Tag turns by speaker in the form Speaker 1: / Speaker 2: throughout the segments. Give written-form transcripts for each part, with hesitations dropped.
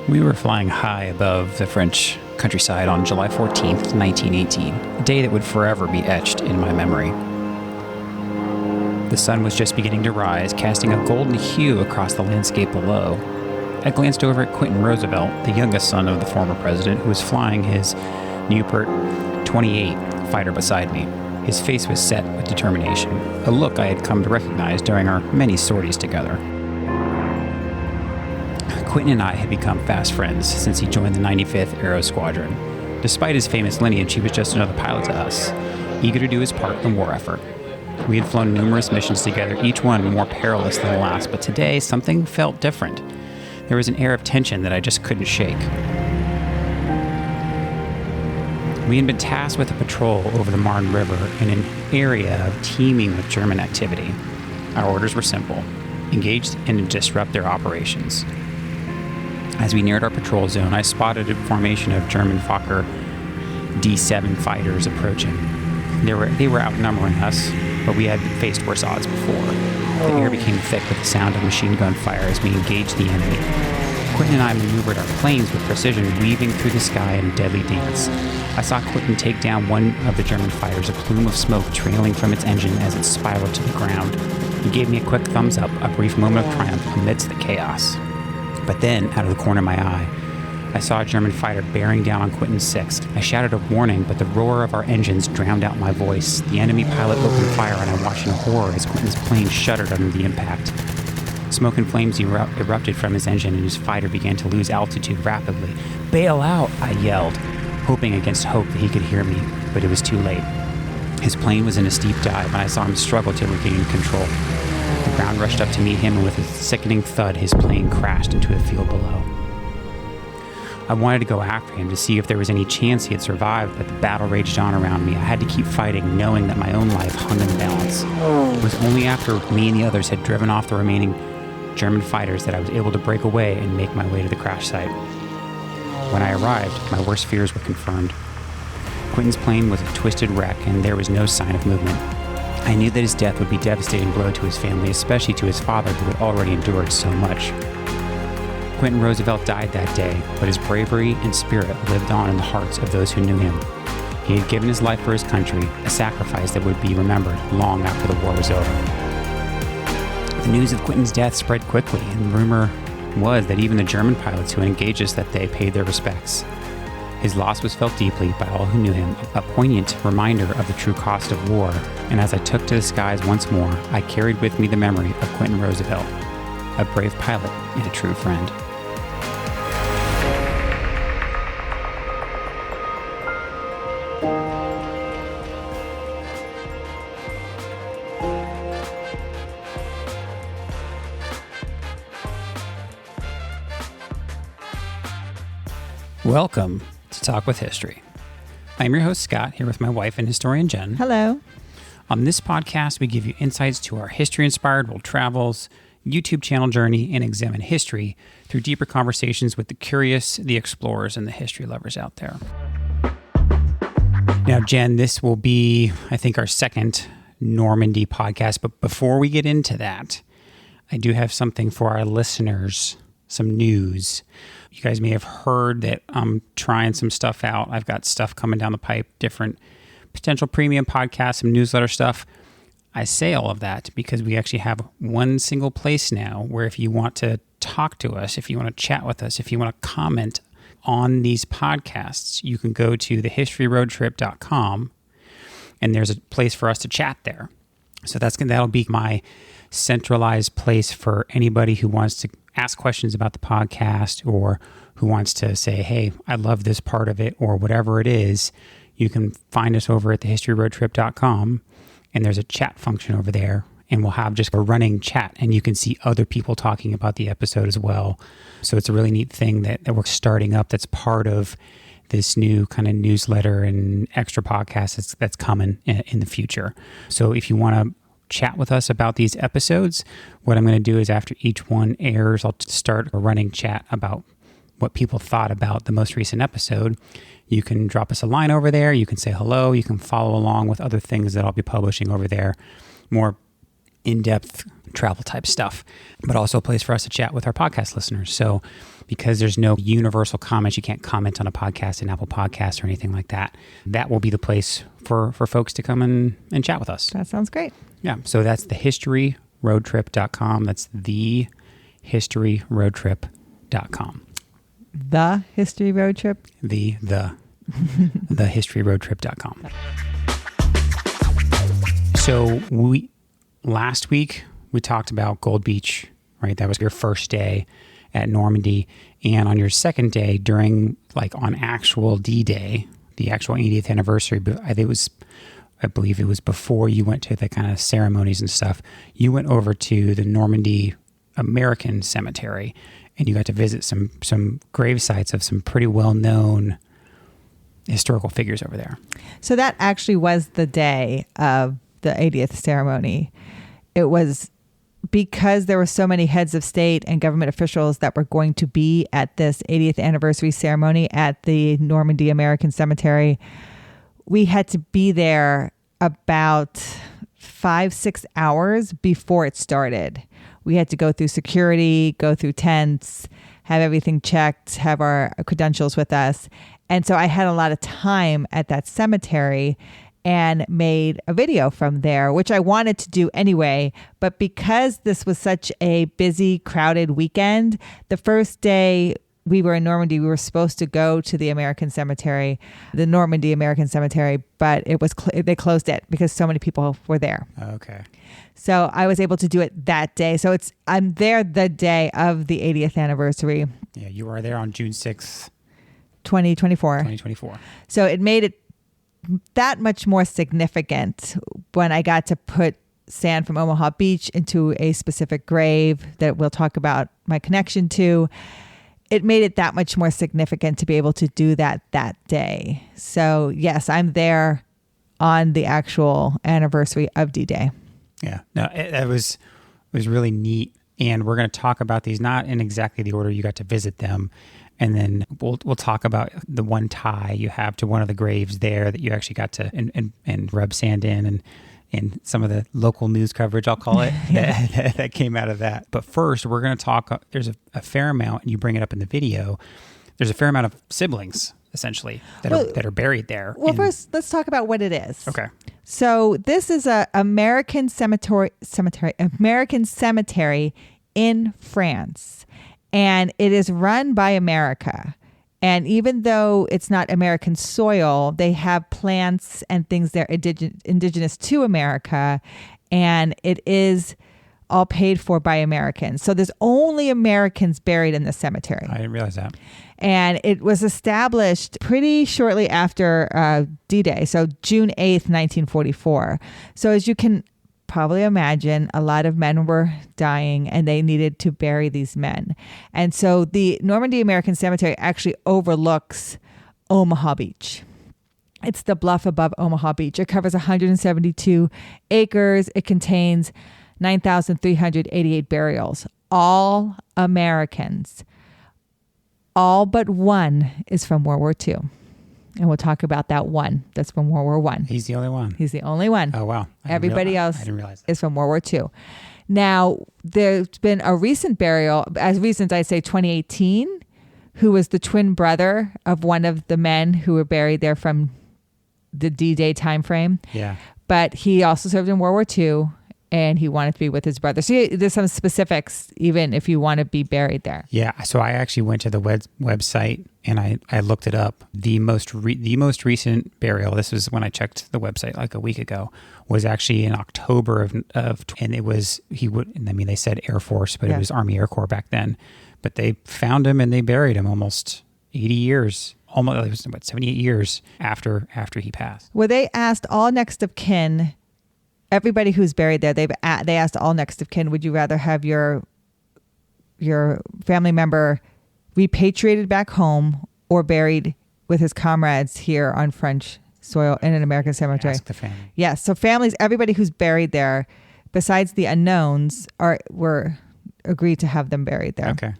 Speaker 1: We were flying high above the French countryside on July 14th, 1918, a day that would forever be etched in my memory. The sun was just beginning to rise, casting a golden hue across the landscape below. I glanced over at Quentin Roosevelt, the youngest son of the former president, who was flying his Nieuport 28 fighter beside me. His face was set with determination, a look I had come to recognize during our many sorties together. Quentin and I had become fast friends since he joined the 95th Aero Squadron. Despite his famous lineage, he was just another pilot to us, eager to do his part in the war effort. We had flown numerous missions together, each one more perilous than the last, but today something felt different. There was an air of tension that I just couldn't shake. We had been tasked with a patrol over the Marne River in an area teeming with German activity. Our orders were simple: engage and disrupt their operations. As we neared our patrol zone, I spotted a formation of German Fokker D-7 fighters approaching. They were outnumbering us, but we had faced worse odds before. The air became thick with the sound of machine gun fire as we engaged the enemy. Quentin and I maneuvered our planes with precision, weaving through the sky in a deadly dance. I saw Quentin take down one of the German fighters, a plume of smoke trailing from its engine as it spiraled to the ground. He gave me a quick thumbs up, a brief moment of triumph amidst the chaos. But then, out of the corner of my eye, I saw a German fighter bearing down on Quentin's sixth. I shouted a warning, but the roar of our engines drowned out my voice. The enemy pilot opened fire, and I watched in horror as Quentin's plane shuddered under the impact. Smoke and flames erupted from his engine, and his fighter began to lose altitude rapidly. "Bail out!" I yelled, hoping against hope that he could hear me, but it was too late. His plane was in a steep dive, and I saw him struggle to regain control. The ground rushed up to meet him, and with a sickening thud, his plane crashed into a field below. I wanted to go after him to see if there was any chance he had survived, but the battle raged on around me. I had to keep fighting, knowing that my own life hung in the balance. It was only after me and the others had driven off the remaining German fighters that I was able to break away and make my way to the crash site. When I arrived, my worst fears were confirmed. Quentin's plane was a twisted wreck, and there was no sign of movement. I knew that his death would be a devastating blow to his family, especially to his father, who had already endured so much. Quentin Roosevelt died that day, but his bravery and spirit lived on in the hearts of those who knew him. He had given his life for his country, a sacrifice that would be remembered long after the war was over. The news of Quentin's death spread quickly, and the rumor was that even the German pilots who engaged us that day paid their respects. His loss was felt deeply by all who knew him, a poignant reminder of the true cost of war, and as I took to the skies once more, I carried with me the memory of Quentin Roosevelt, a brave pilot and a true friend. Welcome to Talk with History. I'm your host, Scott, here with my wife and historian, Jen.
Speaker 2: Hello.
Speaker 1: On this podcast, we give you insights to our history-inspired world travels, YouTube channel journey, and examine history through deeper conversations with the curious, the explorers, and the history lovers out there. Now, Jen, this will be, I think, our second Normandy podcast, but before we get into that, I do have something for our listeners, some news. You guys may have heard that I'm trying some stuff out. I've got stuff coming down the pipe, different potential premium podcasts, some newsletter stuff. I say all of that because we actually have one single place now where if you want to talk to us, if you want to chat with us, if you want to comment on these podcasts, you can go to thehistoryroadtrip.com and there's a place for us to chat there. So that'll be my centralized place for anybody who wants to ask questions about the podcast or who wants to say, hey, I love this part of it or whatever it is. You can find us over at thehistoryroadtrip.com and there's a chat function over there and we'll have just a running chat and you can see other people talking about the episode as well. So it's a really neat thing that we're starting up that's part of this new kind of newsletter and extra podcast that's coming in the future. So if you want to chat with us about these episodes, what I'm going to do is after each one airs, I'll start a running chat about what people thought about the most recent episode. You can drop us a line over there. You can say hello. You can follow along with other things that I'll be publishing over there. More in-depth travel type stuff, but also a place for us to chat with our podcast listeners. So because there's no universal comments, you can't comment on a podcast in Apple Podcasts or anything like that. That will be the place for folks to come and chat with us.
Speaker 2: That sounds great.
Speaker 1: Yeah. So that's thehistoryroadtrip.com. That's thehistoryroadtrip.com.
Speaker 2: The History Road Trip?
Speaker 1: thehistoryroadtrip.com. So last week we talked about Gold Beach, right? That was your first day at Normandy. And on your second day, during on actual D-Day, the actual 80th anniversary, I believe it was before you went to the kind of ceremonies and stuff, you went over to the Normandy American Cemetery, and you got to visit some grave sites of some pretty well-known historical figures over there.
Speaker 2: So that actually was the day of the 80th ceremony. It was because there were so many heads of state and government officials that were going to be at this 80th anniversary ceremony at the Normandy American Cemetery. We had to be there about 5-6 hours before it started. We had to go through security, go through tents, have everything checked, have our credentials with us. And so I had a lot of time at that cemetery and made a video from there, which I wanted to do anyway. But because this was such a busy, crowded weekend, the first day we were in Normandy, we were supposed to go to the American Cemetery, the Normandy American Cemetery, but it was they closed it because so many people were there.
Speaker 1: Okay.
Speaker 2: So I was able to do it that day. So I'm there the day of the 80th anniversary.
Speaker 1: Yeah, you were there on June 6th.
Speaker 2: 2024. So it made it that much more significant when I got to put sand from Omaha Beach into a specific grave that we'll talk about my connection to. It made it that much more significant to be able to do that day. So yes, I'm there on the actual anniversary of D-Day.
Speaker 1: Yeah, no, it was really neat. And we're going to talk about these, not in exactly the order you got to visit them. And then we'll talk about the one tie you have to one of the graves there that you actually got to and rub sand in and some of the local news coverage, I'll call it, that came out of that. But first, we're going to talk, there's a fair amount, and you bring it up in the video, there's a fair amount of siblings, essentially, that are buried there.
Speaker 2: Well, first, let's talk about what it is.
Speaker 1: Okay.
Speaker 2: So this is a American cemetery in France. And it is run by America. And even though it's not American soil, they have plants and things that are indigenous to America. And it is all paid for by Americans. So there's only Americans buried in the cemetery.
Speaker 1: I didn't realize that.
Speaker 2: And it was established pretty shortly after D-Day. So June 8th, 1944. So as you can probably imagine, a lot of men were dying and they needed to bury these men. And so the Normandy American Cemetery actually overlooks Omaha Beach. It's the bluff above Omaha Beach. It covers 172 acres. It contains 9,388 burials, all Americans. All but one is from World War II. And we'll talk about that one that's from World War I.
Speaker 1: He's the only one.
Speaker 2: He's the only one.
Speaker 1: Oh, wow.
Speaker 2: Everybody else
Speaker 1: I didn't realize that.
Speaker 2: is from World War II. Now, there's been a recent burial, as recent, I'd say 2018, who was the twin brother of one of the men who were buried there from the D-Day time frame.
Speaker 1: Yeah.
Speaker 2: But he also served in World War II, and he wanted to be with his brother. So there's some specifics, even if you want to be buried there.
Speaker 1: Yeah. So I actually went to the website and I looked it up. The most recent burial, this was when I checked the website like a week ago, was actually in October of and it was, they said Air Force, but It was Army Air Corps back then. But they found him and they buried him almost 80 years. Almost, it was about 78 years after he passed.
Speaker 2: Well, they asked all next of kin, everybody who's buried there, they asked all next of kin, would you rather have your family member repatriated back home or buried with his comrades here on French soil in an American cemetery?
Speaker 1: Ask the family.
Speaker 2: Yes. So families, everybody who's buried there, besides the unknowns, were agreed to have them buried there.
Speaker 1: Okay.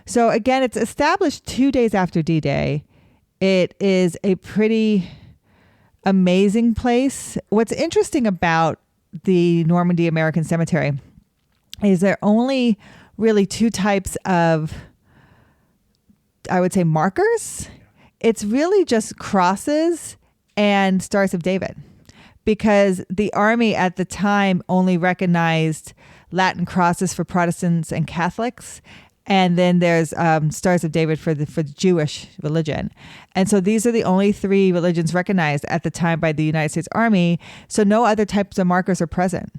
Speaker 2: So again, it's established 2 days after D-Day. It is a pretty amazing place. What's interesting about the Normandy American Cemetery is there only really two types of, I would say, markers. It's really just crosses and Stars of David, because the army at the time only recognized Latin crosses for Protestants and Catholics. And then there's Stars of David for the Jewish religion. And so these are the only three religions recognized at the time by the United States Army. So no other types of markers are present.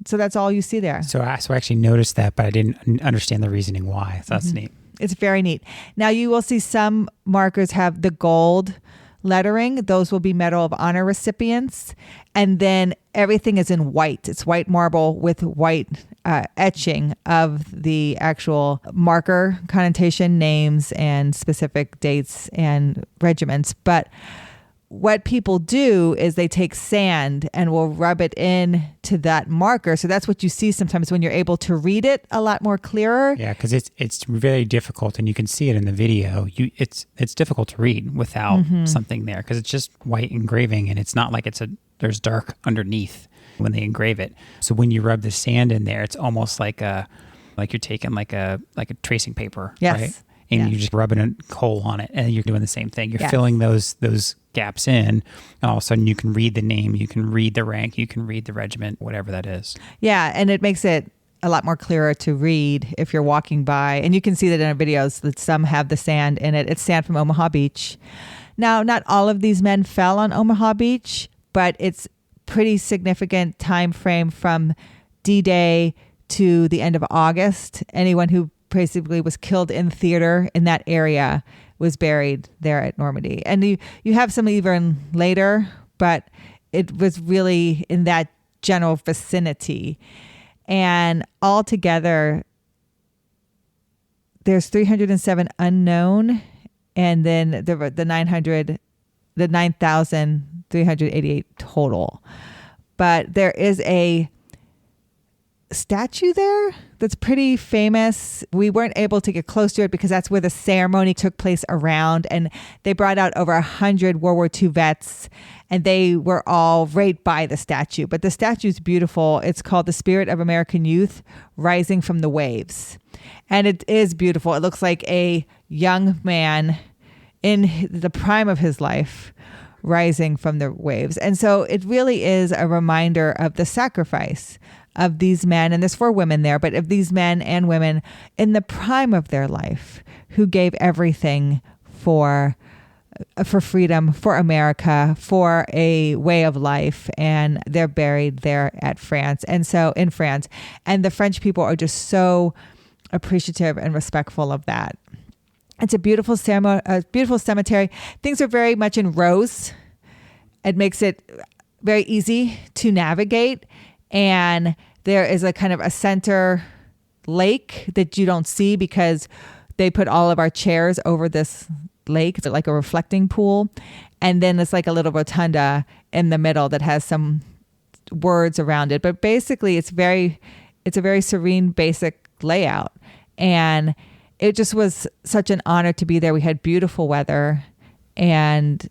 Speaker 2: So that's all you see there.
Speaker 1: So I actually noticed that, but I didn't understand the reasoning why. So that's neat.
Speaker 2: It's very neat. Now you will see some markers have the gold lettering. Those will be Medal of Honor recipients. And then everything is in white. It's white marble with white etching of the actual marker connotation, names, and specific dates and regiments. But what people do is they take sand and will rub it in to that marker. So that's what you see sometimes when you're able to read it a lot more clearer.
Speaker 1: Yeah, because it's very difficult, and you can see it in the video. It's difficult to read without something there, because it's just white engraving, and it's not like there's dark underneath when they engrave it. So when you rub the sand in there, it's almost like you're taking like a tracing paper,
Speaker 2: yes.
Speaker 1: right? And you're just rubbing a coal on it, and you're doing the same thing. You're filling those gaps in, and all of a sudden you can read the name, you can read the rank, you can read the regiment, whatever that is.
Speaker 2: Yeah, and it makes it a lot more clearer to read if you're walking by. And you can see that in our videos that some have the sand in it. It's sand from Omaha Beach. Now, not all of these men fell on Omaha Beach, but it's pretty significant time frame from D-Day to the end of August. Anyone who basically was killed in theater in that area was buried there at Normandy. And you have some even later, but it was really in that general vicinity. And altogether, there's 307 unknown, and then the 9,388 total. But there is a statue there that's pretty famous. We weren't able to get close to it because that's where the ceremony took place around, and they brought out over 100 World War II vets, and they were all right by the statue. But the statue is beautiful. It's called The Spirit of American Youth Rising from the Waves, and it is beautiful. It looks like a young man in the prime of his life rising from the waves. And so it really is a reminder of the sacrifice of these men, and there's 4 women there, but of these men and women in the prime of their life who gave everything for freedom, for America, for a way of life, and they're buried there at France. And so in France, and the French people are just so appreciative and respectful of that. It's a beautiful cemetery. Things are very much in rows. It makes it very easy to navigate. And there is a kind of a center lake that you don't see because they put all of our chairs over this lake. It's like a reflecting pool. And then it's like a little rotunda in the middle that has some words around it. But basically it's a very serene, basic layout. And it just was such an honor to be there. We had beautiful weather, and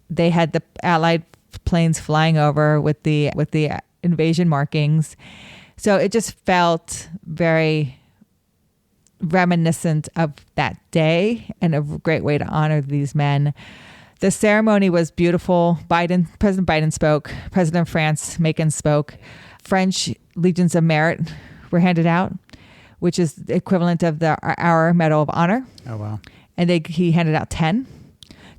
Speaker 2: they had the Allied planes flying over with the invasion markings. So it just felt very reminiscent of that day and a great way to honor these men. The ceremony was beautiful. President Biden spoke. President of France, Macon, spoke. French Legions of Merit were handed out, which is the equivalent of our Medal of Honor.
Speaker 1: Oh, wow. And
Speaker 2: he handed out 10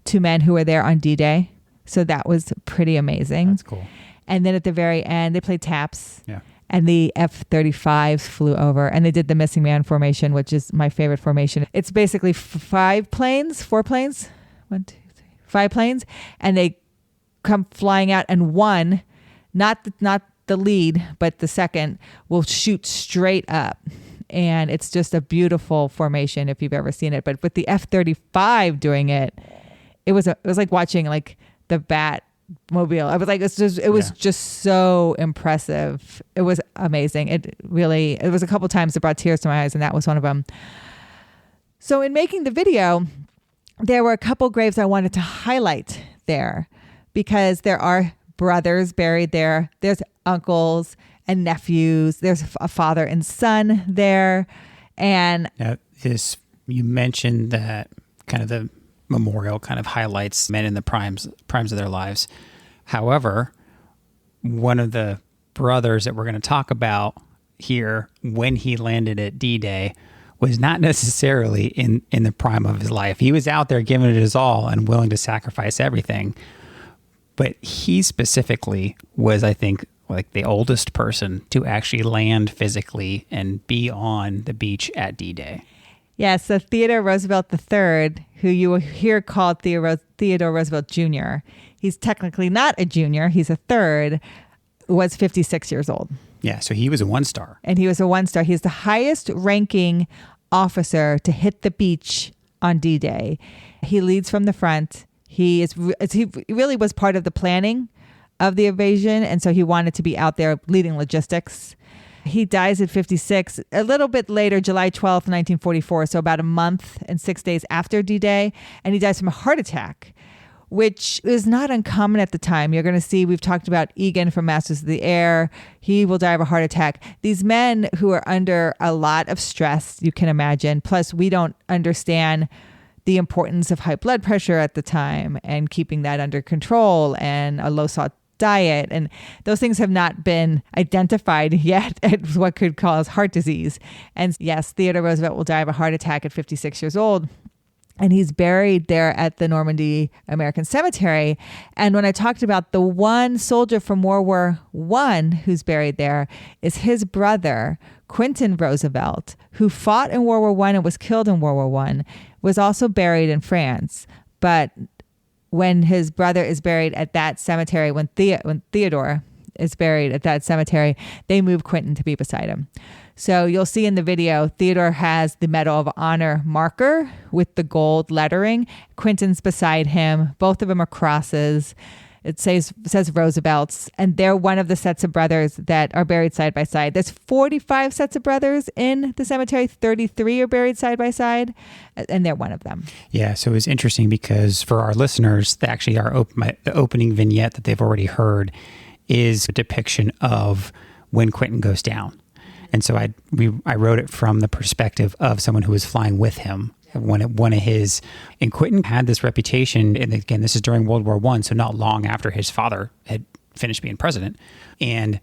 Speaker 2: to men who were there on D-Day. So that was pretty amazing.
Speaker 1: That's cool.
Speaker 2: And then at the very end, they played taps.
Speaker 1: Yeah.
Speaker 2: And the F-35s flew over, and they did the missing man formation, which is my favorite formation. It's basically 5 planes, 4 planes, 1, 2, 3, 5 planes, and they come flying out, and one, not the lead, but the second, will shoot straight up. And it's just a beautiful formation if you've ever seen it. But with the F-35 doing it, it was like watching like the Batmobile. I was like, it was just so impressive. It was amazing. It was a couple times that brought tears to my eyes, and that was one of them. So in making the video, there were a couple graves I wanted to highlight there because there are brothers buried there. There's uncles and nephews. There's a father and son there. And
Speaker 1: now, you mentioned that kind of the memorial kind of highlights men in the primes of their lives. However, one of the brothers that we're going to talk about here, when he landed at D-Day, was not necessarily in the prime of his life. He was out there giving it his all and willing to sacrifice everything. But he specifically was, I think, like the oldest person to actually land physically and be on the beach at D-Day.
Speaker 2: Yeah, so Theodore Roosevelt III, who you will hear called Theodore Roosevelt Jr., he's technically not a junior, he's a third, was 56 years old.
Speaker 1: Yeah, so he was a one-star.
Speaker 2: And he was a one-star. He's the highest ranking officer to hit the beach on D-Day. He leads from the front. He really was part of the planning of the invasion, and so he wanted to be out there leading logistics. He dies at 56, a little bit later, July 12th, 1944, so about a month and 6 days after D-Day, and he dies from a heart attack, which is not uncommon at the time. You're going to see, we've talked about Egan from Masters of the Air. He will die of a heart attack. These men who are under a lot of stress, you can imagine, plus we don't understand the importance of high blood pressure at the time and keeping that under control and a low salt diet. And those things have not been identified yet as what could cause heart disease. And yes, Theodore Roosevelt will die of a heart attack at 56 years old. And he's buried there at the Normandy American Cemetery. And when I talked about the one soldier from World War I who's buried there, is his brother, Quentin Roosevelt, who fought in World War I and was killed in World War I, was also buried in France. But when his brother is buried at that cemetery, when Theodore is buried at that cemetery, they move Quentin to be beside him. So you'll see in the video, Theodore has the Medal of Honor marker with the gold lettering. Quentin's beside him. Both of them are crosses. It says Roosevelt's, and they're one of the sets of brothers that are buried side by side. There's 45 sets of brothers in the cemetery. 33 are buried side by side, and they're one of them.
Speaker 1: Yeah, so it's interesting because for our listeners, actually the opening vignette that they've already heard is a depiction of when Quentin goes down. And so I wrote it from the perspective of someone who was flying with him. One of his, and Quentin had this reputation, and again, this is during World War I, so not long after his father had finished being president. And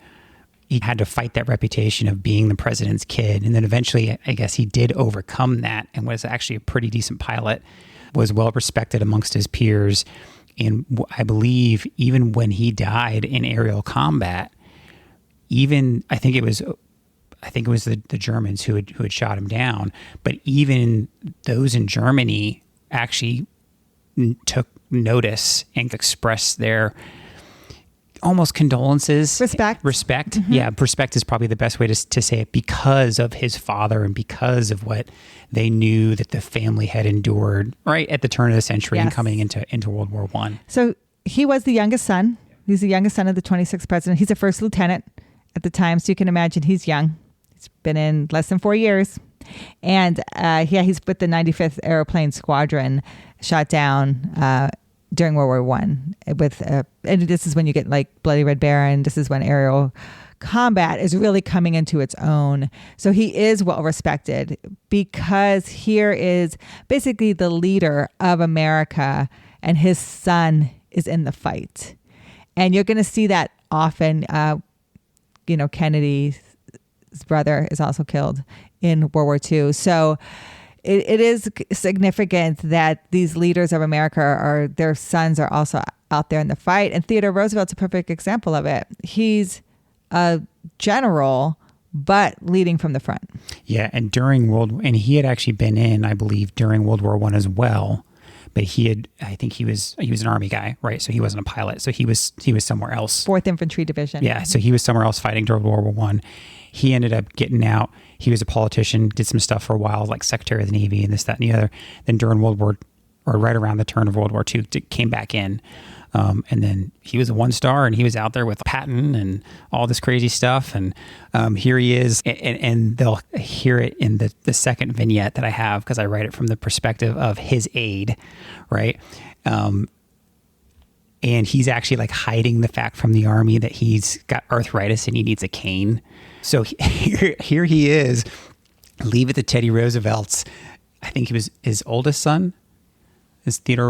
Speaker 1: he had to fight that reputation of being the president's kid. And then eventually, I guess he did overcome that and was actually a pretty decent pilot, was well respected amongst his peers. And I believe even when he died in aerial combat, I think it was the Germans who had shot him down, but even those in Germany actually took notice and expressed their almost condolences.
Speaker 2: Respect.
Speaker 1: Mm-hmm. Yeah, respect is probably the best way to say it, because of his father and because of what they knew that the family had endured right at the turn of the century. Yes. And coming into World War I.
Speaker 2: So he was the youngest son. He's the youngest son of the 26th president. He's a first lieutenant at the time, so you can imagine he's young. He's been in less than 4 years. And he's with the 95th Airplane Squadron, shot down during World War I. And this is when you get like Bloody Red Baron. This is when aerial combat is really coming into its own. So he is well respected because here is basically the leader of America, and his son is in the fight. And you're going to see that often. Kennedy's brother is also killed in World War II. So it is significant that these leaders of America their sons are also out there in the fight. And Theodore Roosevelt's a perfect example of it. He's a general, but leading from the front. Yeah, and
Speaker 1: he had actually been in, I believe, during World War I as well. But I think he was an Army guy, right? So he wasn't a pilot. So he was somewhere else.
Speaker 2: 4th Infantry Division.
Speaker 1: Yeah, so he was somewhere else fighting during World War I. He ended up getting out. He was a politician, did some stuff for a while, like Secretary of the Navy and this, that, and the other. Then during right around the turn of World War II, came back in. And then he was a one-star, and he was out there with Patton and all this crazy stuff. And here he is, and they'll hear it in the second vignette that I have, because I write it from the perspective of his aide, right? And he's actually like hiding the fact from the army that he's got arthritis and he needs a cane. So here he is, leave it to Teddy Roosevelt's, I think he was his oldest son. Theodore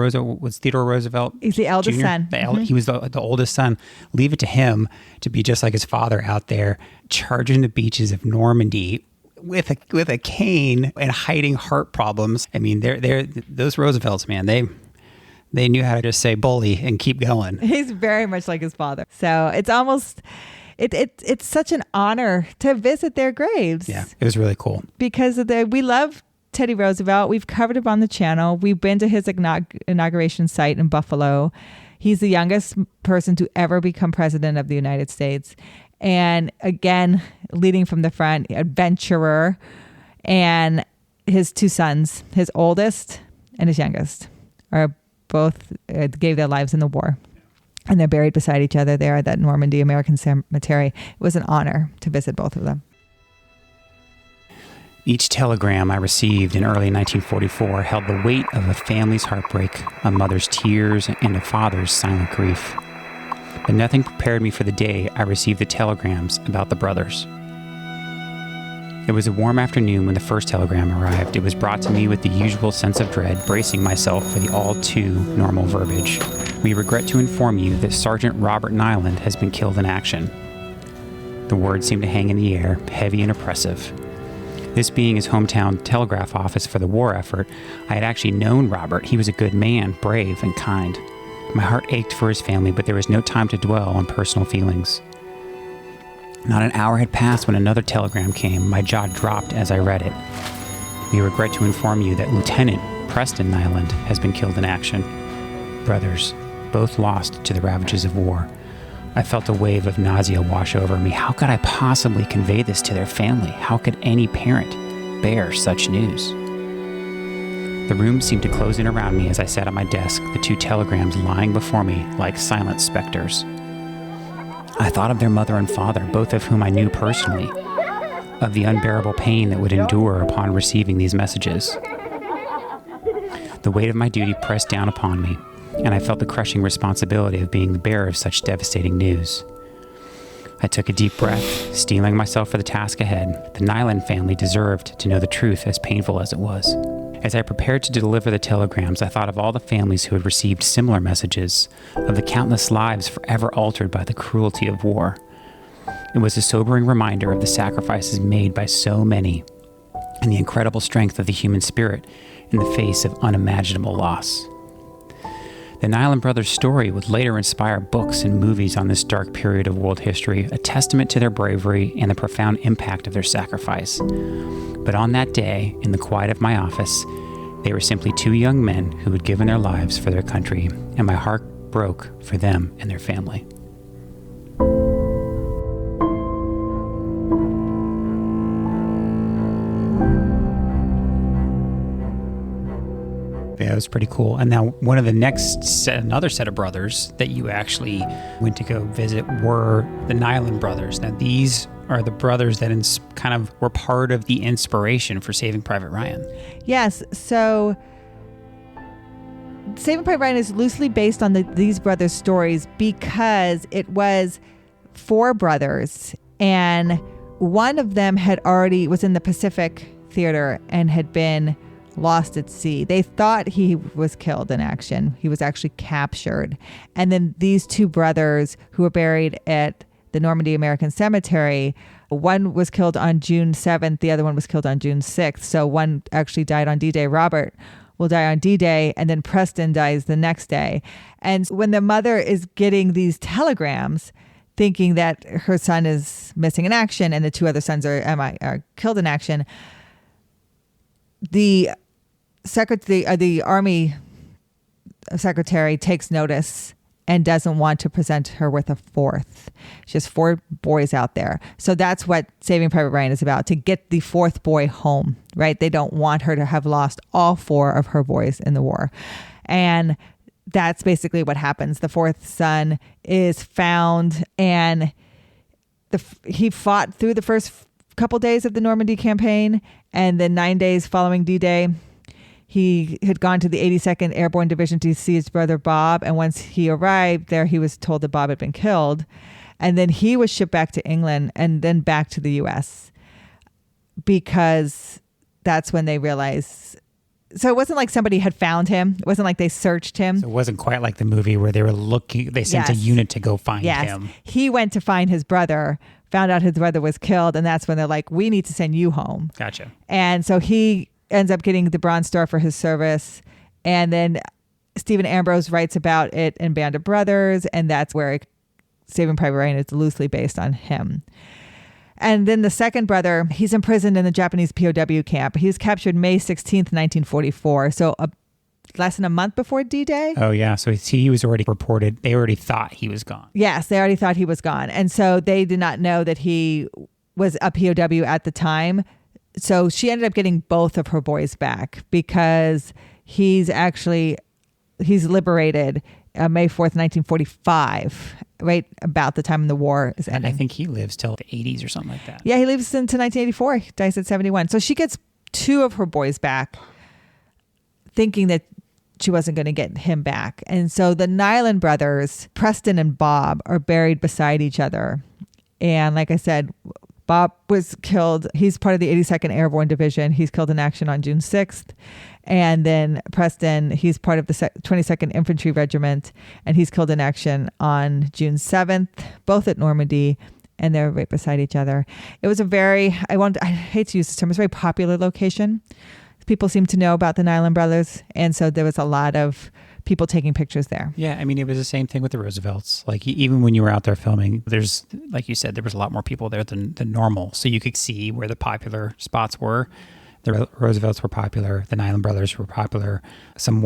Speaker 1: Roosevelt?
Speaker 2: He's the eldest
Speaker 1: Jr.?
Speaker 2: son.
Speaker 1: He was the oldest son. Leave it to him to be just like his father out there, charging the beaches of Normandy with a cane and hiding heart problems. I mean, those Roosevelts, man, they knew how to just say bully and keep going.
Speaker 2: He's very much like his father. So it's almost, it's such an honor to visit their graves.
Speaker 1: Yeah, it was really cool.
Speaker 2: Because we love Teddy Roosevelt. We've covered him on the channel. We've been to his inauguration site in Buffalo. He's the youngest person to ever become president of the United States. And again, leading from the front, adventurer, and his two sons, his oldest and his youngest, are both gave their lives in the war. And they're buried beside each other there at that Normandy American Cemetery. It was an honor to visit both of them.
Speaker 1: Each telegram I received in early 1944 held the weight of a family's heartbreak, a mother's tears, and a father's silent grief. But nothing prepared me for the day I received the telegrams about the brothers. It was a warm afternoon when the first telegram arrived. It was brought to me with the usual sense of dread, bracing myself for the all-too-normal verbiage. We regret to inform you that Sergeant Robert Niland has been killed in action. The words seemed to hang in the air, heavy and oppressive. This being his hometown telegraph office for the war effort, I had actually known Robert. He was a good man, brave and kind. My heart ached for his family, but there was no time to dwell on personal feelings. Not an hour had passed when another telegram came. My jaw dropped as I read it. We regret to inform you that Lieutenant Preston Niland has been killed in action. Brothers, both lost to the ravages of war. I felt a wave of nausea wash over me. How could I possibly convey this to their family? How could any parent bear such news? The room seemed to close in around me as I sat at my desk, the two telegrams lying before me like silent specters. I thought of their mother and father, both of whom I knew personally, of the unbearable pain that would endure upon receiving these messages. The weight of my duty pressed down upon me, and I felt the crushing responsibility of being the bearer of such devastating news. I took a deep breath, steeling myself for the task ahead. The Niland family deserved to know the truth, as painful as it was. As I prepared to deliver the telegrams, I thought of all the families who had received similar messages, of the countless lives forever altered by the cruelty of war. It was a sobering reminder of the sacrifices made by so many, and the incredible strength of the human spirit in the face of unimaginable loss. The Niland brothers' story would later inspire books and movies on this dark period of world history, a testament to their bravery and the profound impact of their sacrifice. But on that day, in the quiet of my office, they were simply two young men who had given their lives for their country, and my heart broke for them and their family. Yeah, it was pretty cool. And now one of the another set of brothers that you actually went to go visit were the Niland brothers. Now these are the brothers that kind of were part of the inspiration for Saving Private Ryan.
Speaker 2: Yes. So Saving Private Ryan is loosely based on these brothers' stories because it was four brothers, and one of them was in the Pacific Theater and had been lost at sea. They thought he was killed in action. He was actually captured. And then these two brothers who were buried at the Normandy American Cemetery, one was killed on June 7th. The other one was killed on June 6th. So one actually died on D-Day. Robert will die on D-Day, and then Preston dies the next day. And when the mother is getting these telegrams, thinking that her son is missing in action and the two other sons are killed in action, the Army secretary takes notice and doesn't want to present her with a fourth. She has four boys out there. So that's what Saving Private Ryan is about, to get the fourth boy home, right? They don't want her to have lost all four of her boys in the war. And that's basically what happens. The fourth son is found, and he fought through the first couple days of the Normandy campaign, and then 9 days following D-Day, he had gone to the 82nd Airborne Division to see his brother Bob. And once he arrived there, he was told that Bob had been killed. And then he was shipped back to England and then back to the U.S. because that's when they realized. So it wasn't like somebody had found him. It wasn't like they searched him.
Speaker 1: So it wasn't quite like the movie where they were looking, they sent a unit to go find him.
Speaker 2: He went to find his brother, found out his brother was killed, and that's when they're like, we need to send you home.
Speaker 1: Gotcha.
Speaker 2: And so he ends up getting the Bronze Star for his service. And then Stephen Ambrose writes about it in Band of Brothers, and that's where Saving Private Ryan is loosely based on him. And then the second brother, he's imprisoned in the Japanese POW camp. He was captured May 16th, 1944. So less than a month before D-Day.
Speaker 1: Oh, yeah. So he was already reported. They already thought he was gone.
Speaker 2: Yes, they already thought he was gone. And so they did not know that he was a POW at the time. So she ended up getting both of her boys back because he's liberated May 4th, 1945, right about the time the war is ending.
Speaker 1: I think he lives till the 80s or something like that.
Speaker 2: Yeah, he lives into 1984. He dies at 71. So she gets two of her boys back, thinking that she wasn't going to get him back. And so the Niland brothers, Preston and Bob, are buried beside each other. And like I said, Bob was killed. He's part of the 82nd Airborne Division. He's killed in action on June 6th. And then Preston, he's part of the 22nd Infantry Regiment, and he's killed in action on June 7th, both at Normandy, and they're right beside each other. It was a very, I hate to use this term, it's a very popular location. People seem to know about the Niland brothers, and so there was a lot of people taking pictures there.
Speaker 1: Yeah, I mean, it was the same thing with the Roosevelts. Like, even when you were out there filming, there's, like you said, there was a lot more people there than normal, so you could see where the popular spots were. The Roosevelts were popular. The Niland brothers were popular. Some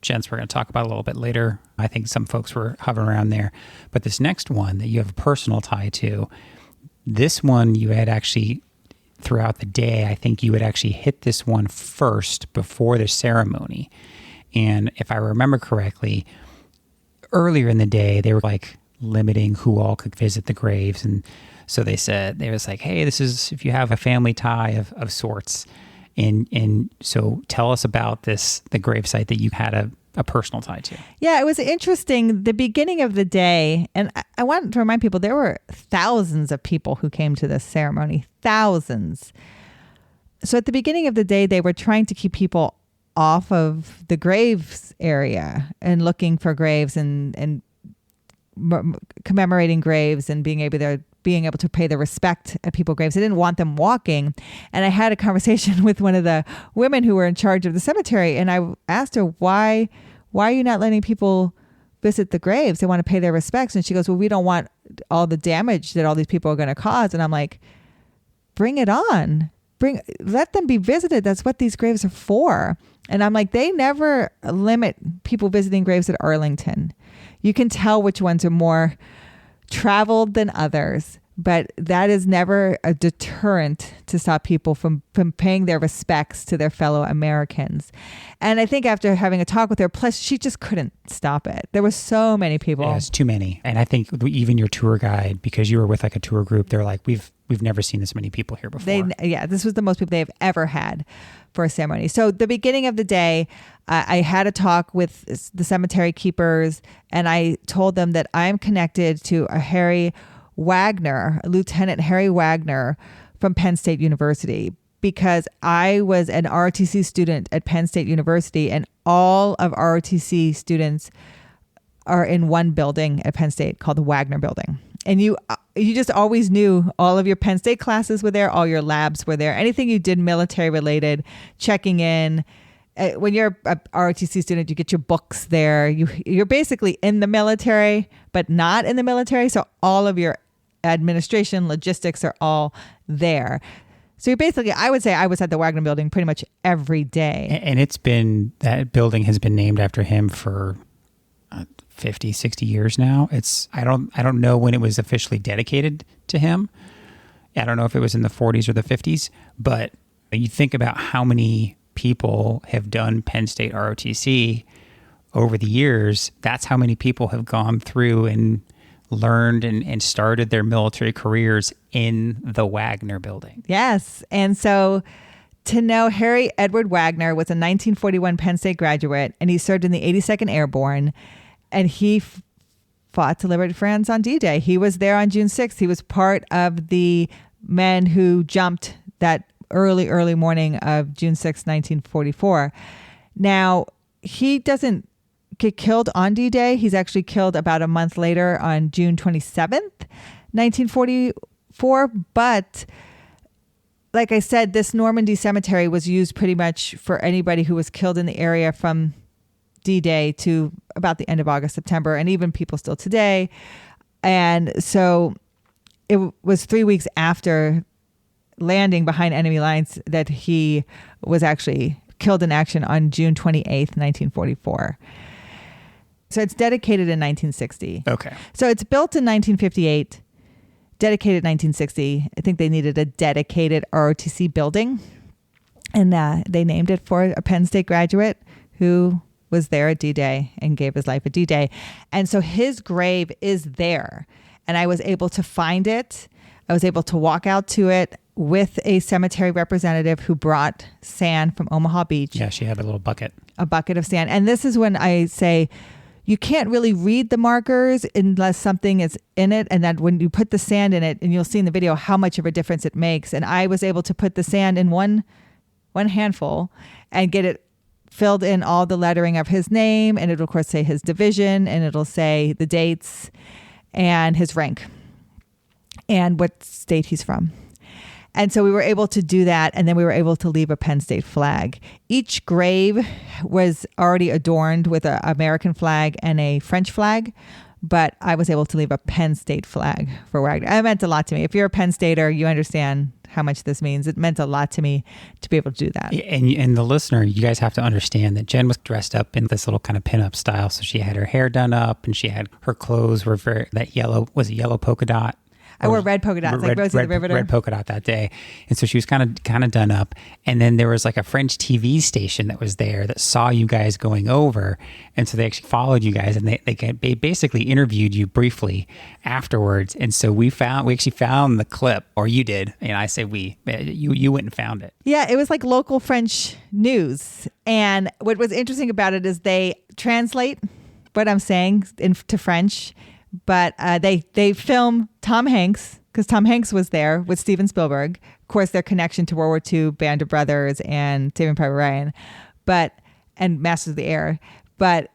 Speaker 1: gents we're going to talk about a little bit later. I think some folks were hovering around there. But this next one that you have a personal tie to, this one you had actually, throughout the day, I think you would actually hit this one first before the ceremony. And if I remember correctly, earlier in the day, they were like limiting who all could visit the graves. And so they was like, hey, this is if you have a family tie of sorts. And so tell us about the gravesite that you had a personal tie to.
Speaker 2: Yeah, it was interesting. The beginning of the day, and I want to remind people, there were thousands of people who came to this ceremony, thousands. So at the beginning of the day, they were trying to keep people off of the graves area and looking for graves and commemorating graves and being able to pay the respect at people's graves. They didn't want them walking. And I had a conversation with one of the women who were in charge of the cemetery, and I asked her, why are you not letting people visit the graves? They want to pay their respects. And she goes, well, we don't want all the damage that all these people are going to cause. And I'm like, bring it on. Let them be visited. That's what these graves are for. And I'm like, they never limit people visiting graves at Arlington. You can tell which ones are more traveled than others, but that is never a deterrent to stop people from paying their respects to their fellow Americans. And I think after having a talk with her, plus she just couldn't stop it. There were so many people.
Speaker 1: Yeah, it's too many. And I think even your tour guide, because you were with like a tour group, they're like, we've never seen this many people here before.
Speaker 2: This was the most people they've ever had for a ceremony. So the beginning of the day, I had a talk with the cemetery keepers, and I told them that I'm connected to Lieutenant Harry Wagner from Penn State University, because I was an ROTC student at Penn State University, and all of ROTC students are in one building at Penn State called the Wagner Building. And you just always knew all of your Penn State classes were there, all your labs were there, anything you did military related, checking in. When you're a ROTC student, you get your books there. You're basically in the military, but not in the military. So all of your administration, logistics are all there. So you're basically, I would say I was at the Wagner Building pretty much every day.
Speaker 1: And that building has been named after him for 50, 60 years now. I don't know when it was officially dedicated to him. I don't know if it was in the 40s or the 50s, but you think about how many people have done Penn State ROTC over the years. That's how many people have gone through and learned and started their military careers in the Wagner Building.
Speaker 2: Yes. And so to know Harry Edward Wagner was a 1941 Penn State graduate, and he served in the 82nd Airborne, and he fought to liberate France on D-Day. He was there on June 6th. He was part of the men who jumped that early morning of June 6th, 1944. Now, he doesn't get killed on D-Day. He's actually killed about a month later on June 27th, 1944. But like I said, this Normandy cemetery was used pretty much for anybody who was killed in the area from D-Day to about the end of August, September, and even people still today. And so it was 3 weeks after landing behind enemy lines that he was actually killed in action on June 28th, 1944. So it's dedicated in 1960.
Speaker 1: Okay.
Speaker 2: So it's built in 1958, dedicated in 1960. I think they needed a dedicated ROTC building, and they named it for a Penn State graduate who was there at D-Day and gave his life at D-Day. And so his grave is there, and I was able to find it. I was able to walk out to it with a cemetery representative who brought sand from Omaha Beach.
Speaker 1: Yeah, she had a little bucket.
Speaker 2: A bucket of sand. And this is when I say you can't really read the markers unless something is in it. And that when you put the sand in it, and you'll see in the video how much of a difference it makes. And I was able to put the sand in one handful and get it filled in all the lettering of his name. And it'll, of course, say his division, and it'll say the dates and his rank and what state he's from. And so we were able to do that, and then we were able to leave a Penn State flag. Each grave was already adorned with an American flag and a French flag, but I was able to leave a Penn State flag for Wagner. It meant a lot to me. If you're a Penn Stater, you understand how much this means. It meant a lot to me to be able to do that.
Speaker 1: And the listener, you guys have to understand that Jen was dressed up in this little kind of pinup style. So she had her hair done up, and she had her clothes were that yellow polka dot.
Speaker 2: I wore red polka dots, like Rosie the Riveter.
Speaker 1: Red polka dot that day. And so she was kind of done up. And then there was like a French TV station that was there that saw you guys going over. And so they actually followed you guys, and they basically interviewed you briefly afterwards. And so we actually found the clip, or you did. And I say you went and found it.
Speaker 2: Yeah, it was like local French news. And what was interesting about it is they translate what I'm saying into French. But they film Tom Hanks, because Tom Hanks was there with Steven Spielberg. Of course, their connection to World War II, Band of Brothers, and Saving Private Ryan, and Masters of the Air. But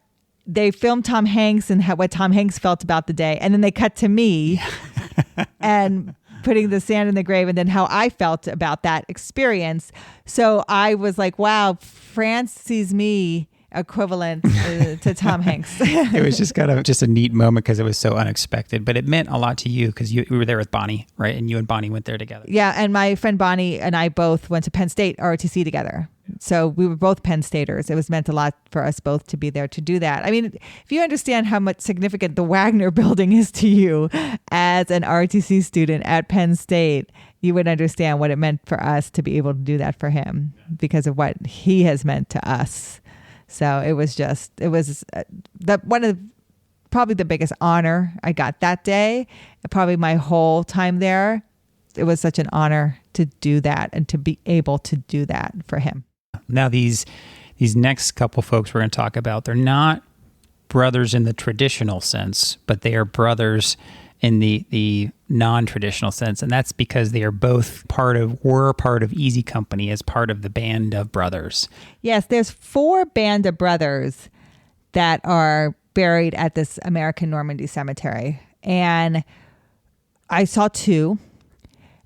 Speaker 2: they filmed Tom Hanks and what Tom Hanks felt about the day. And then they cut to me and putting the sand in the grave, and then how I felt about that experience. So I was like, wow, France sees me equivalent to Tom Hanks.
Speaker 1: It was just kind of just a neat moment because it was so unexpected, but it meant a lot to you because we were there with Bonnie, right? And you and Bonnie went there together.
Speaker 2: Yeah, and my friend Bonnie and I both went to Penn State ROTC together. So we were both Penn Staters. It was meant a lot for us both to be there to do that. I mean, if you understand how much significant the Wagner building is to you as an ROTC student at Penn State, you would understand what it meant for us to be able to do that for him because of what he has meant to us. So it was one of probably the biggest honor I got that day. Probably my whole time there. It was such an honor to do that and to be able to do that for him.
Speaker 1: Now these next couple folks we're going to talk about, they're not brothers in the traditional sense, but they are brothers in the non-traditional sense. And that's because they are both were part of Easy Company as part of the Band of Brothers.
Speaker 2: Yes, there's 4 Band of Brothers that are buried at this American Normandy cemetery. And I saw 2.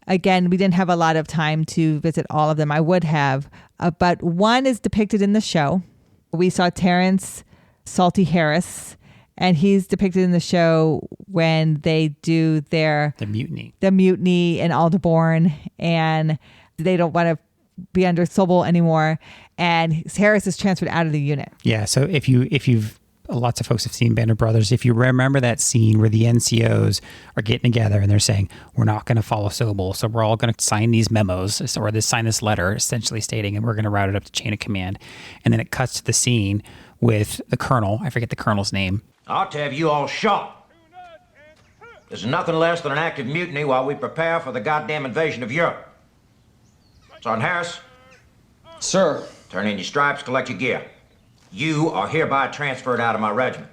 Speaker 2: Again, we didn't have a lot of time to visit all of them. I would have, but one is depicted in the show. We saw Terrence Salty Harris, and he's depicted in the show when they do the mutiny in Aldeborn, and they don't want to be under Sobel anymore. And Harris is transferred out of the unit.
Speaker 1: Yeah. So if you've lots of folks have seen Band of Brothers. If you remember that scene where the NCOs are getting together and they're saying, we're not going to follow Sobel, so we're all going to sign these memos or sign this letter essentially stating, and we're going to route it up to chain of command. And then it cuts to the scene with the colonel. I forget the colonel's name.
Speaker 3: I ought to have you all shot. This is nothing less than an active mutiny while we prepare for the goddamn invasion of Europe. Sergeant Harris,
Speaker 4: Sir.
Speaker 3: Turn in your stripes, collect your gear. You are hereby transferred out of my regiment.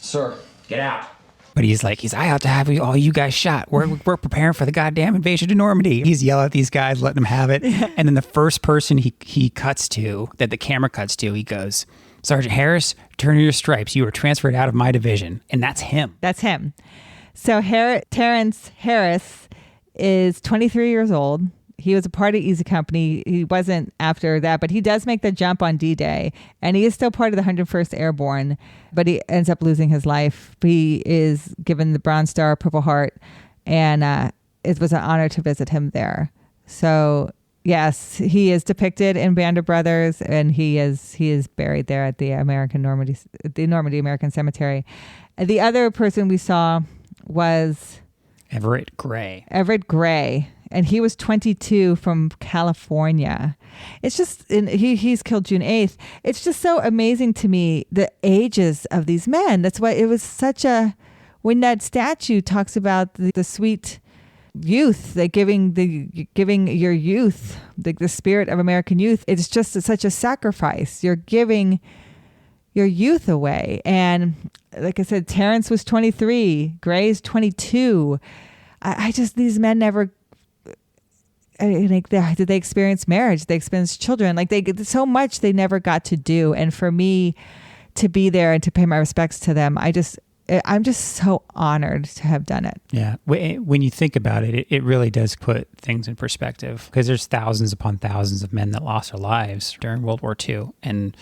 Speaker 4: Sir.
Speaker 3: Get out.
Speaker 1: But he's I ought to have all you guys shot. We're preparing for the goddamn invasion of Normandy. He's yelling at these guys, letting them have it. And then the first person he cuts to, that the camera cuts to, he goes, Sergeant Harris, turn in your stripes. You were transferred out of my division. And that's him.
Speaker 2: That's him. So Terrence Harris is 23 years old. He was a part of Easy Company. He wasn't after that, but he does make the jump on D-Day, and he is still part of the 101st Airborne, but he ends up losing his life. He is given the Bronze Star, Purple Heart, and it was an honor to visit him there. So yes, he is depicted in Band of Brothers, and he is buried there at the Normandy American Cemetery. The other person we saw was
Speaker 1: Everett Gray.
Speaker 2: And he was 22 from California. It's just, he's killed June 8th. It's just so amazing to me, the ages of these men. That's why it was when that statue talks about the sweet youth, giving your youth, the spirit of American youth. It's just such a sacrifice. You're giving your youth away. And like I said, Terrence was 23, Gray's 22. These men never, did they experience marriage? Did they experience children? So much they never got to do. And for me to be there and to pay my respects to them, I'm just so honored to have done it.
Speaker 1: Yeah. When you think about it, it really does put things in perspective, because there's thousands upon thousands of men that lost their lives during World War II. And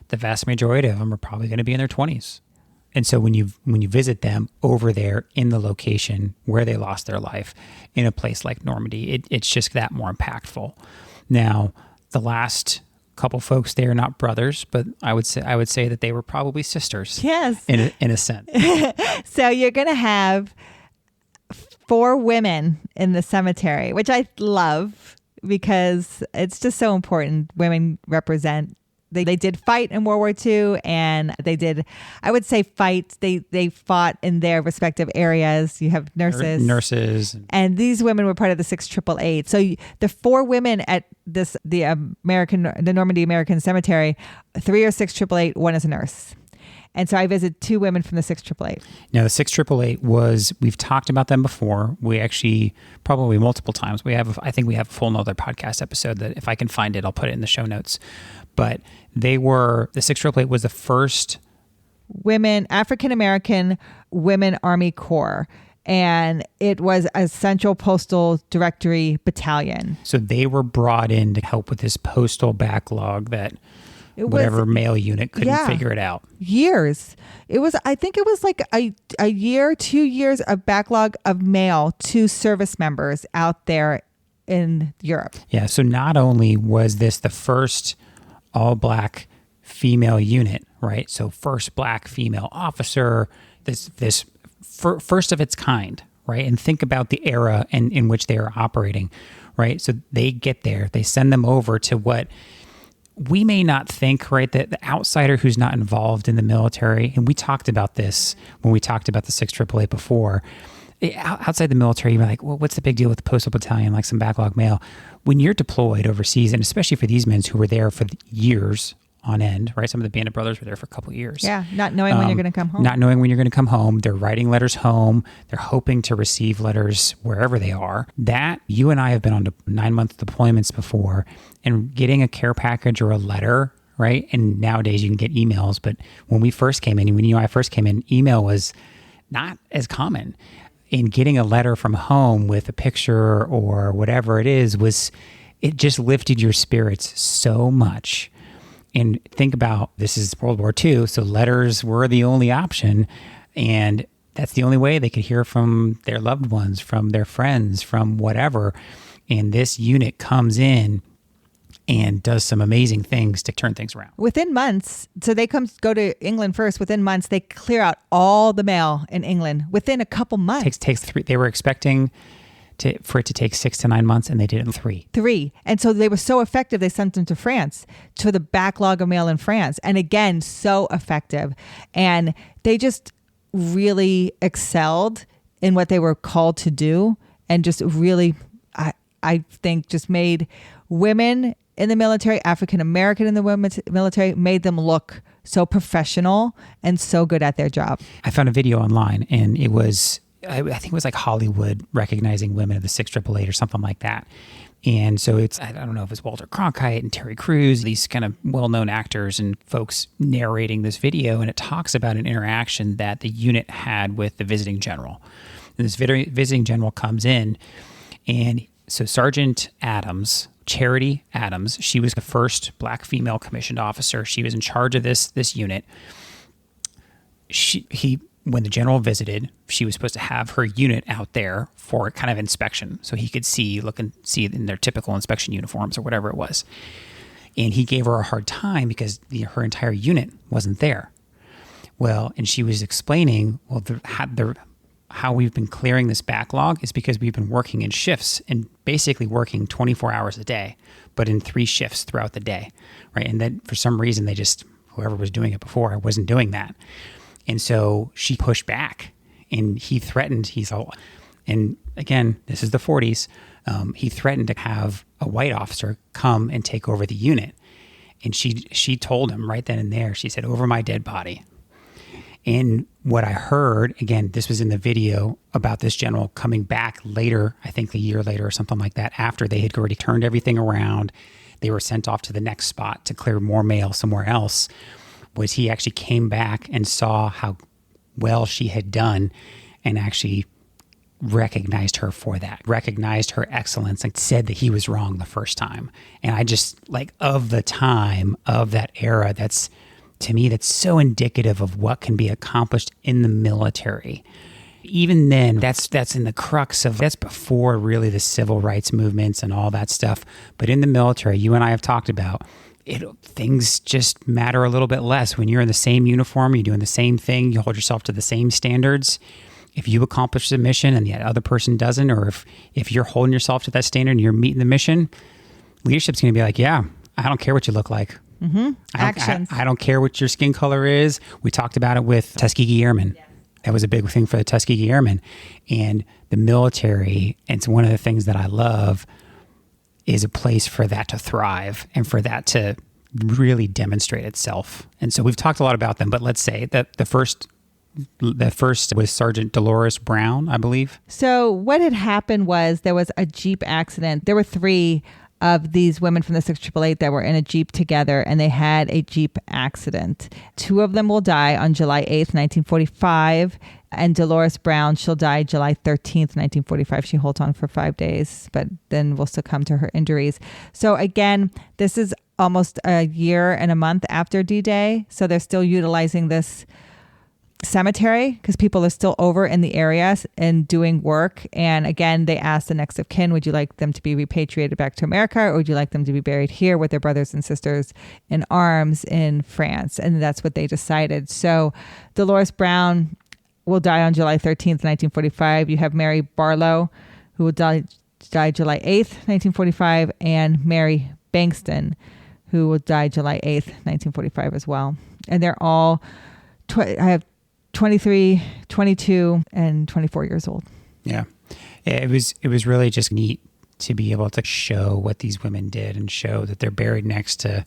Speaker 1: the vast majority of them are probably going to be in their 20s. And so when you visit them over there in the location where they lost their life, in a place like Normandy, it's just that more impactful. Now, the last couple folks there, not brothers, but I would say that they were probably sisters.
Speaker 2: Yes,
Speaker 1: in a sense.
Speaker 2: So you're going to have 4 women in the cemetery, which I love because it's just so important. Women represent. They did fight in World War II, and they did, I would say, fight. They fought in their respective areas. You have nurses. And these women were part of the 688. So the 4 women at the Normandy American Cemetery, 3 are 6888, 1 is a nurse. And so I visited 2 women from the 6888.
Speaker 1: Now, the 6888 we've talked about them before. We actually, probably multiple times, I think we have a full another podcast episode that if I can find it, I'll put it in the show notes. But the 6888 was the first
Speaker 2: African-American Women Army Corps. And it was a Central Postal Directory battalion.
Speaker 1: So they were brought in to help with this postal backlog that whatever mail unit couldn't figure it out.
Speaker 2: Years. I think it was like a year, 2 years of backlog of mail to service members out there in Europe.
Speaker 1: Yeah. So not only was this the first all-black female unit, right? So first black female officer, this first of its kind, right? And think about the era in which they are operating, right? So they get there, they send them over to what we may not think, right, that the outsider who's not involved in the military, and we talked about this when we talked about the 6888 before, outside the military, you're like, well, what's the big deal with the postal battalion, like some backlog mail? When you're deployed overseas, and especially for these men who were there for years on end, right? Some of the Band of Brothers were there for a couple of years.
Speaker 2: Yeah, not knowing when you're going to come home.
Speaker 1: Not knowing when you're going to come home. They're writing letters home. They're hoping to receive letters wherever they are. That, you and I have been on 9-month deployments before, and getting a care package or a letter, right? And nowadays you can get emails, but when we first came in, when you and I first came in, email was not as common. And getting a letter from home with a picture or whatever it is, it just lifted your spirits so much. And think about, this is World War II, so letters were the only option. And that's the only way they could hear from their loved ones, from their friends, from whatever. And this unit comes in and does some amazing things to turn things around.
Speaker 2: Within months, so they go to England first. Within months, they clear out all the mail in England within a couple months.
Speaker 1: Takes 3. They were expecting for it to take 6 to 9 months, and they did it in 3.
Speaker 2: 3. And so they were so effective, they sent them to France, to the backlog of mail in France. And again, so effective. And they just really excelled in what they were called to do, and just really, I think, just made women in the military, African American in the women's military, made them look so professional and so good at their job.
Speaker 1: I found a video online, and it was, I think it was like Hollywood recognizing women of the 688 or something like that. And so it's, I don't know if it's Walter Cronkite and Terry Crews, these kind of well-known actors and folks narrating this video. And it talks about an interaction that the unit had with the visiting general. And this visiting general comes in, and so Sergeant Adams, Charity Adams, she was the first black female commissioned officer. She was in charge of this unit. When the general visited, she was supposed to have her unit out there for kind of inspection, so he could see in their typical inspection uniforms or whatever it was. And he gave her a hard time because her entire unit wasn't there. Well, and she was explaining, how we've been clearing this backlog is because we've been working in shifts and basically working 24 hours a day, but in 3 shifts throughout the day, right? And then for some reason, whoever was doing it before, I wasn't doing that. And so she pushed back, and he threatened, and again, this is the 40s, he threatened to have a white officer come and take over the unit. And she told him right then and there, she said, "Over my dead body." And what I heard, again, this was in the video about this general coming back later, I think a year later or something like that, after they had already turned everything around, they were sent off to the next spot to clear more mail somewhere else, was he actually came back and saw how well she had done and actually recognized her for that, recognized her excellence, and said that he was wrong the first time. And I just, of the time of that era, to me, that's so indicative of what can be accomplished in the military. Even then, that's in the crux of, that's before really the civil rights movements and all that stuff. But in the military, you and I have talked about, things just matter a little bit less. When you're in the same uniform, you're doing the same thing, you hold yourself to the same standards. If you accomplish the mission and the other person doesn't, or if you're holding yourself to that standard and you're meeting the mission, leadership's going to be like, yeah, I don't care what you look like.
Speaker 2: Mm-hmm. Actions.
Speaker 1: I don't care what your skin color is. We talked about it with Tuskegee Airmen. Yeah. That was a big thing for the Tuskegee Airmen. And the military, and it's one of the things that I love, is a place for that to thrive and for that to really demonstrate itself. And so we've talked a lot about them, but let's say that the first was Sergeant Dolores Brown, I believe.
Speaker 2: So what had happened was there was a Jeep accident. There were 3 of these women from the 688 that were in a Jeep together, and they had a Jeep accident. 2 of them will die on July 8th, 1945, and Dolores Brown, she'll die July 13th, 1945. She holds on for 5 days, but then will succumb to her injuries. So again, this is almost a year and a month after D-Day, so they're still utilizing this cemetery because people are still over in the area and doing work. And again, they asked the next of kin, would you like them to be repatriated back to America, or would you like them to be buried here with their brothers and sisters in arms in France? And that's what they decided. So Dolores Brown will die on July 13th, 1945. You have Mary Barlow, who will die July 8th, 1945, and Mary Bankston, who will die July 8th, 1945 as well. And they're all, I have 23, 22, and 24 years old.
Speaker 1: Yeah. It was really just neat to be able to show what these women did and show that they're buried next to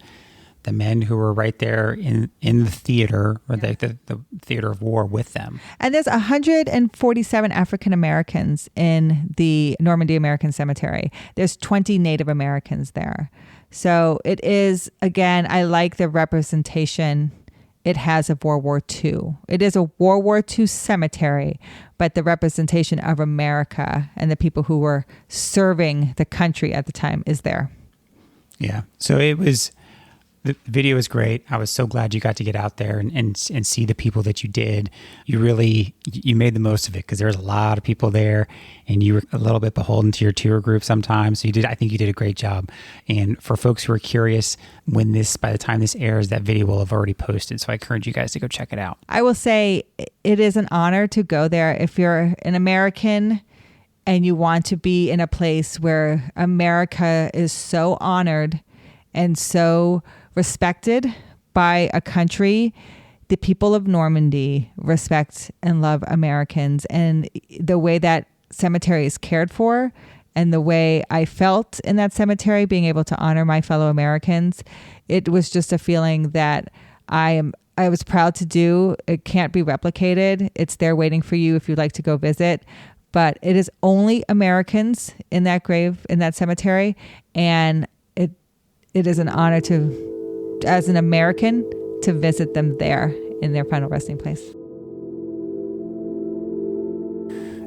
Speaker 1: the men who were right there in the theater, or the theater of war with them. And
Speaker 2: there's 147 African Americans in the Normandy American Cemetery. There's 20 Native Americans there. So it is, again, I like the representation it has of World War II. It is a World War II cemetery, but the representation of America and the people who were serving the country at the time is there.
Speaker 1: Yeah. So the video is great. I was so glad you got to get out there and see the people that you did. You made the most of it, because there was a lot of people there, and you were a little bit beholden to your tour group sometimes. So I think you did a great job. And for folks who are curious, by the time this airs, that video will have already posted. So I encourage you guys to go check it out.
Speaker 2: I will say it is an honor to go there. If you're an American and you want to be in a place where America is so honored and so respected by a country, the people of Normandy respect and love Americans, and the way that cemetery is cared for and the way I felt in that cemetery, being able to honor my fellow Americans, it was just a feeling that I was proud to do. It can't be replicated. It's there waiting for you if you'd like to go visit. But it is only Americans in that grave, in that cemetery. And it is an honor to, as an American, to visit them there in their final resting place.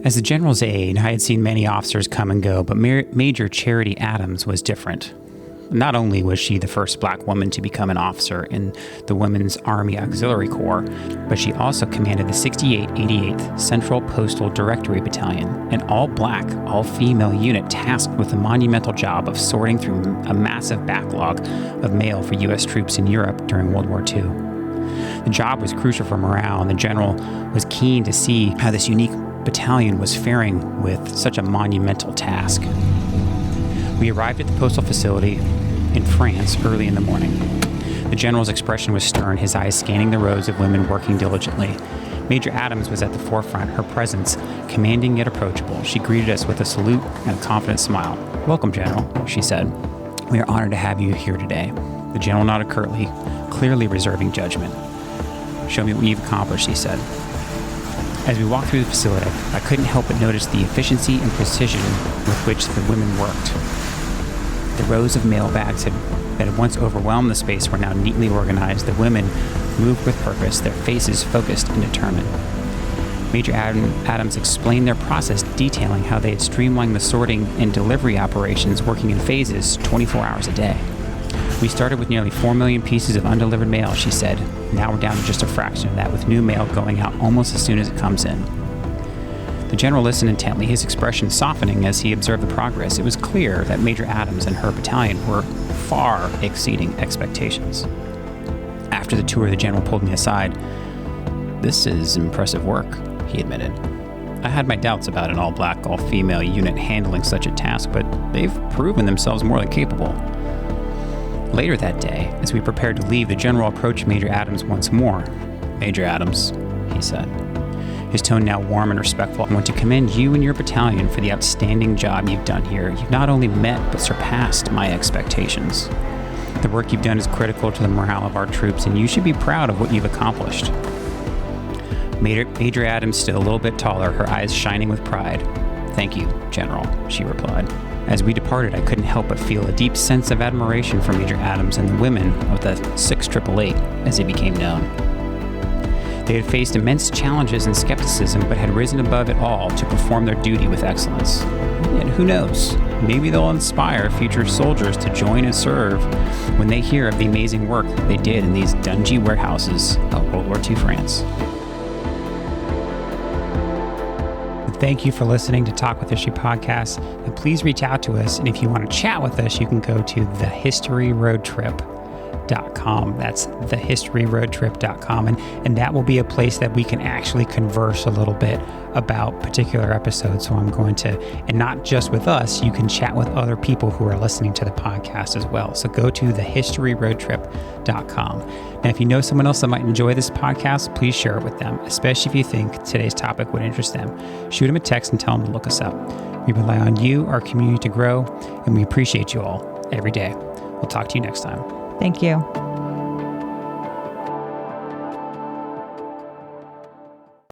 Speaker 1: As the general's aide, I had seen many officers come and go, but Major Charity Adams was different. Not only was she the first black woman to become an officer in the Women's Army Auxiliary Corps, but she also commanded the 6888th Central Postal Directory Battalion, an all-black, all-female unit tasked with the monumental job of sorting through a massive backlog of mail for U.S. troops in Europe during World War II. The job was crucial for morale, and the general was keen to see how this unique battalion was faring with such a monumental task. We arrived at the postal facility in France early in the morning. The general's expression was stern, his eyes scanning the rows of women working diligently. Major Adams was at the forefront, her presence commanding yet approachable. She greeted us with a salute and a confident smile. "Welcome, General," she said. "We are honored to have you here today." The general nodded curtly, clearly reserving judgment. "Show me what you've accomplished," he said. As we walked through the facility, I couldn't help but notice the efficiency and precision with which the women worked. The rows of mail bags that had once overwhelmed the space were now neatly organized. The women moved with purpose, their faces focused and determined. Major Adams explained their process, detailing how they had streamlined the sorting and delivery operations, working in phases 24 hours a day. "We started with nearly 4 million pieces of undelivered mail," she said. "Now we're down to just a fraction of that, with new mail going out almost as soon as it comes in." The general listened intently, his expression softening as he observed the progress. It was clear that Major Adams and her battalion were far exceeding expectations. After the tour, the general pulled me aside. "This is impressive work," he admitted. "I had my doubts about an all-black, all-female unit handling such a task, but they've proven themselves more than capable." Later that day, as we prepared to leave, the general approached Major Adams once more. "Major Adams," he said, his tone now warm and respectful, "I want to commend you and your battalion for the outstanding job you've done here. You've not only met but surpassed my expectations. The work you've done is critical to the morale of our troops, and you should be proud of what you've accomplished." Major Adams stood a little bit taller, her eyes shining with pride. "Thank you, General," she replied. As we departed, I couldn't help but feel a deep sense of admiration for Major Adams and the women of the 6888, as they became known. They had faced immense challenges and skepticism, but had risen above it all to perform their duty with excellence. And who knows, maybe they'll inspire future soldiers to join and serve when they hear of the amazing work they did in these dingy warehouses of World War II France. Thank you for listening to Talk with History Podcast, and please reach out to us. And if you want to chat with us, you can go to thehistoryroadtrip.com. That's thehistoryroadtrip.com, and that will be a place that we can actually converse a little bit about particular episodes. So I'm going to, and not just with us, you can chat with other people who are listening to the podcast as well. So go to thehistoryroadtrip.com. Now, if you know someone else that might enjoy this podcast, please share it with them, especially if you think today's topic would interest them. Shoot them a text and tell them to look us up. We rely on you, our community, to grow, and we appreciate you all every day. We'll talk to you next time.
Speaker 2: Thank you.